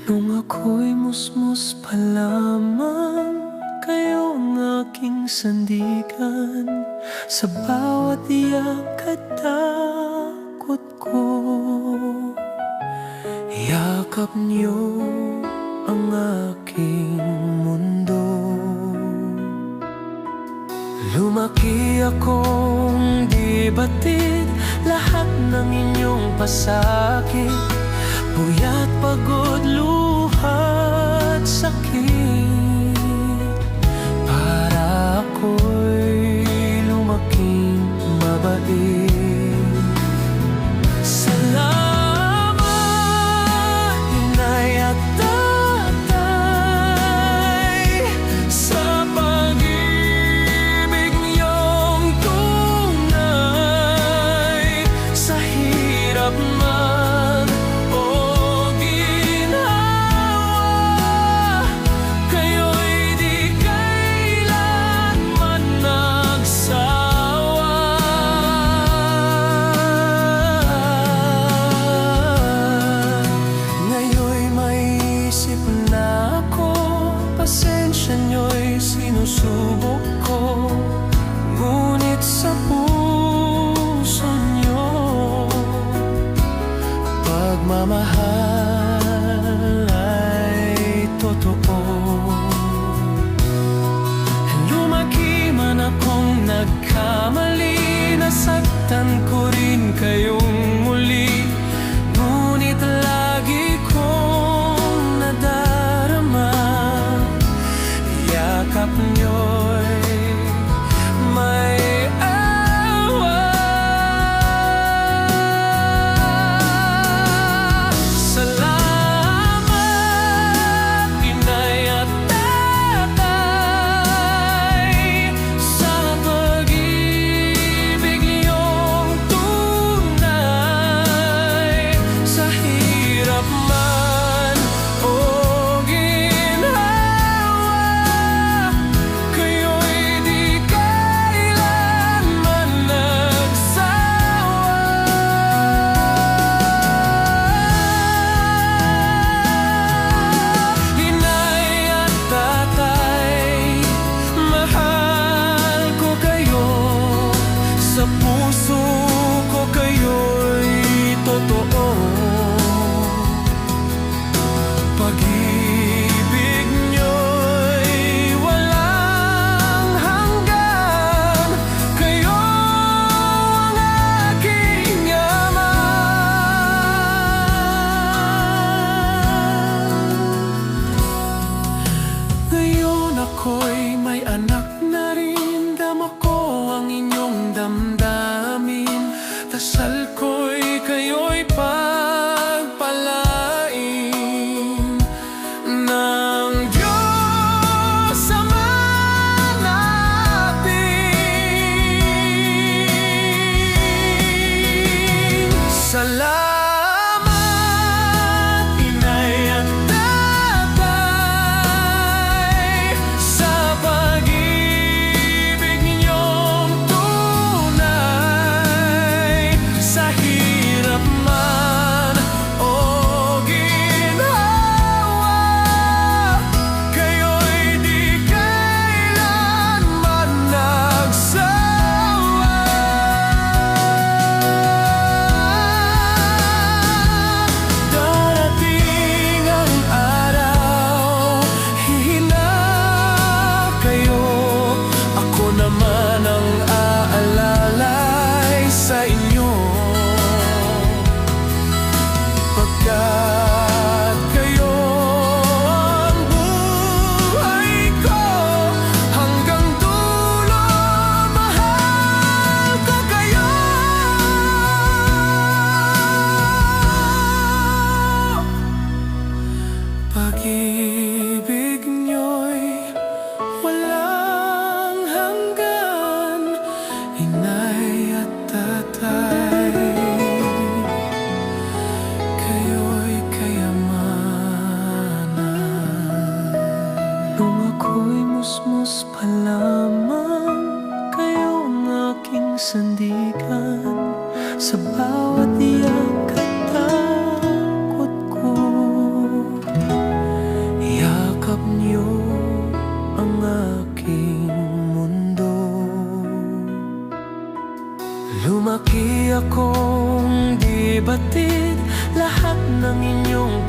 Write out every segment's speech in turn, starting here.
Nung ako'y musmus pa lamang, kayo ang aking sandigan. Sa bawat iyak at takot ko, yakap niyo ang aking mundo. Lumaki akong di batid lahat ng inyong pasakit, puyat, pagod, luha at sakit. Para ako'y lumaking mabait. Salamat, Inay at Tatay, sa pag-ibig niyong tunay. Sa hirap man o ginhawa, kayo'y di kailanman nagsawa. Ngayon'y maiisip na ako, pasensya niyo'y sinusubok ko. Ngunit sa puso niyo, pagmamahal ay totoo. Lumaki man akong nagkamali, nasaktan ko rin kayong muli. Ngunit lagi kong nadarama, yakap niyo'y may awa. Salamat, Inay at Tatay, sa pag-ibig niyong tunay.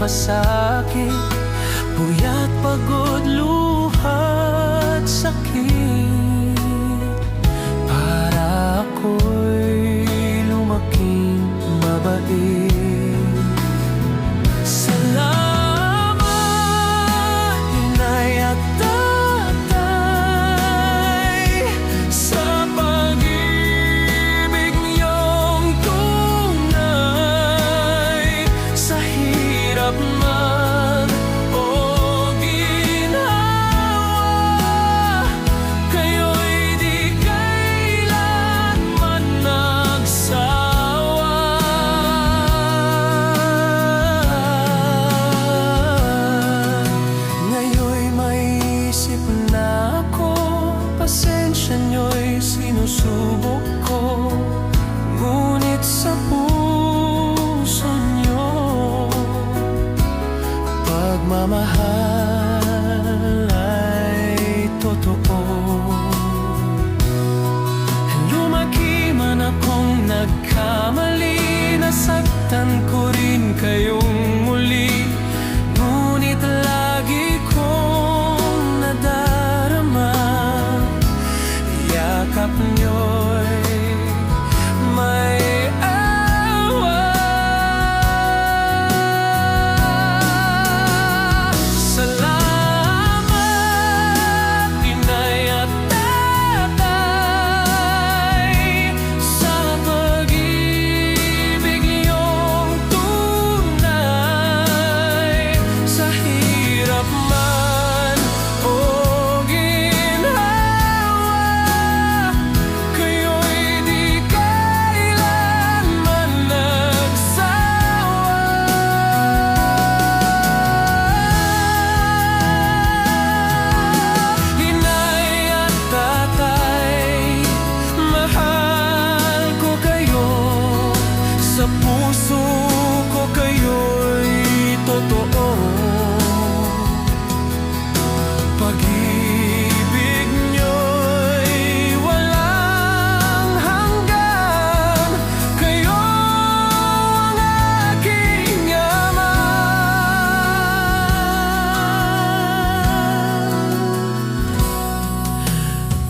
masakit, puyat, pagod, luha't sakit, para ako'y lumaking mabait. Salamat, Inay at Tatay, sa pag-ibig niyong tunay. Sa hirap man o ginhawa, kayo'y di kailanman nagsawa. Ngayon'y maiisip na ako, pasensya niyo'y sinusubok ko, ngunit sa puso niyo pagmamahal ay totoo. Lumaki man akong nagkamali, nasaktan ko rin kayong muli, ngunit lagi kong nadarama, yakap niyo'y may awa. Salamat, Inay at Tatay, sa pag-ibig niyong tunay. Sa hirap man o ginhawa, kayo'y di kailanman nagsawa. Inay at Tatay, mahal ko kayo, sa puso ko kayo'y totoo. Pag-ibig niyo'y walang hanggan, kayo ang aking ama.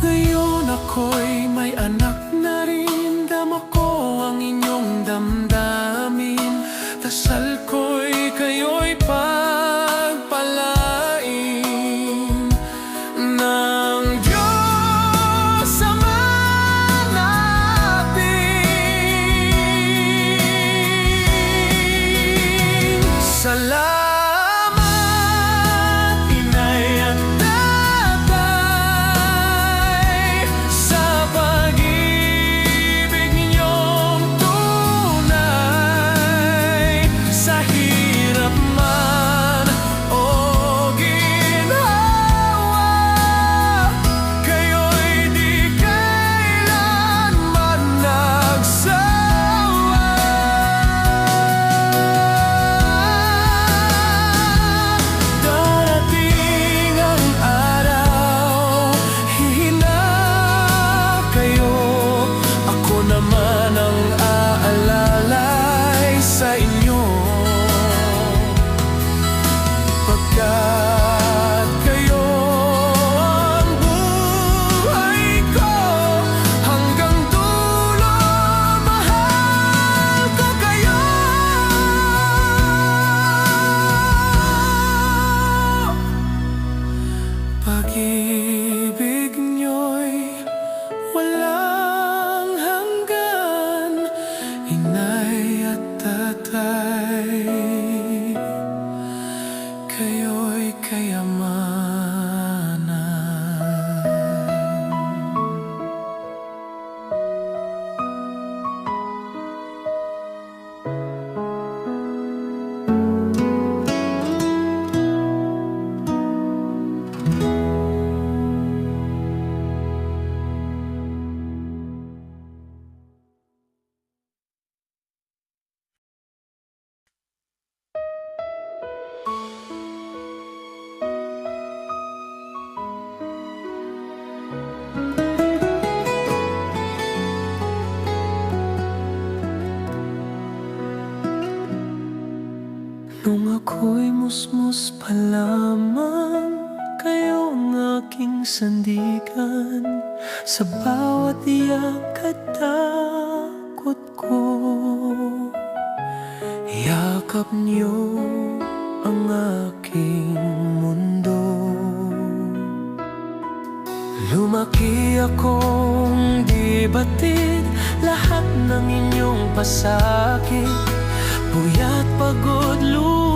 Ngayon ako'y may anak na rin, dama ko ang inyong damdamin. Dasal ko'y kayo'y pagpalain ng Diyos Ama natin. Salamat, Inay at Tatay, sa pag-ibig niyong tunay. Sa hirap man o ginhawa, kayo'y di kailanman nagsawa. Darating ang araw, hihinap kayo, ako naman ang aalalay sa inyo. Pagkat kayo ang buhay ko, hanggang dulo mahal ko kayo. Pag-ibig niyo'y walang hanggan, Inay at Tatay, kayo'y kayamanan. ako'y musmus pa lamang, kayong aking sandigan. Sa bawat iyak at takot ko, yakap niyo ang aking mundo. Lumaki akong di batid lahat ng inyong pasakit, puyat, pagod, luha